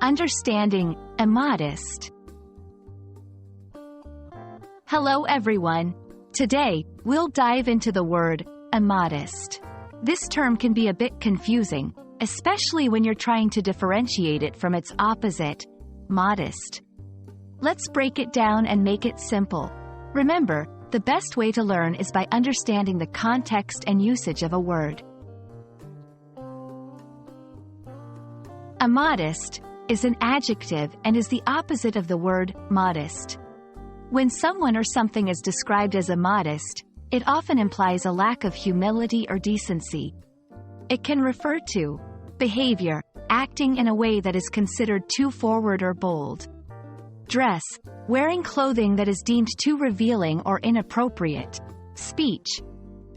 Understanding immodest. Hello everyone. Today, we'll dive into the word immodest. This term can be a bit confusing, especially when you're trying to differentiate it from its opposite, modest. Let's break it down and make it simple. Remember, the best way to learn is by understanding the context and usage of a word. Immodest is an adjective and is the opposite of the word modest. When someone or something is described as immodest, it often implies a lack of humility or decency. It can refer to behavior, acting in a way that is considered too forward or bold. Dress, wearing clothing that is deemed too revealing or inappropriate. Speech,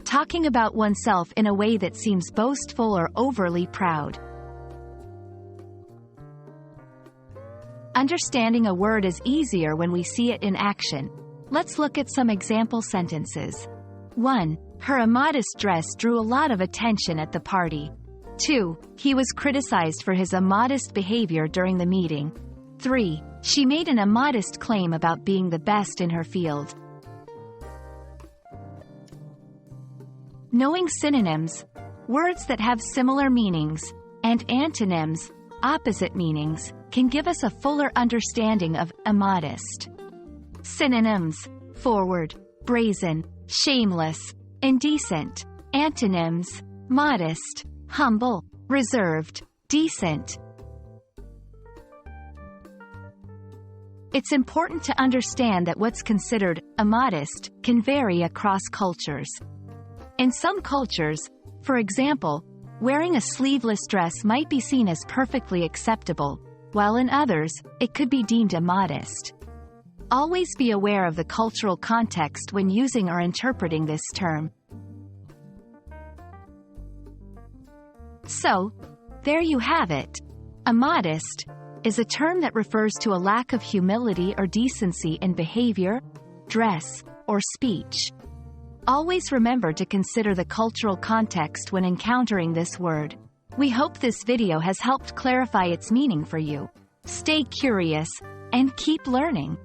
talking about oneself in a way that seems boastful or overly proud. Understanding a word is easier when we see it in action. Let's look at some example sentences. 1. Her immodest dress drew a lot of attention at the party. 2. He was criticized for his immodest behavior during the meeting. 3. She made an immodest claim about being the best in her field. Knowing synonyms, words that have similar meanings, and antonyms, opposite meanings, can give us a fuller understanding of immodest. Synonyms: forward, brazen, shameless, indecent. Antonyms: modest, humble, reserved, decent. It's important to understand that what's considered immodest can vary across cultures. In some cultures, for example, wearing a sleeveless dress might be seen as perfectly acceptable, while in others, it could be deemed immodest. Always be aware of the cultural context when using or interpreting this term. So, there you have it. Immodest is a term that refers to a lack of humility or decency in behavior, dress, or speech. Always remember to consider the cultural context when encountering this word. We hope this video has helped clarify its meaning for you. Stay curious, and keep learning.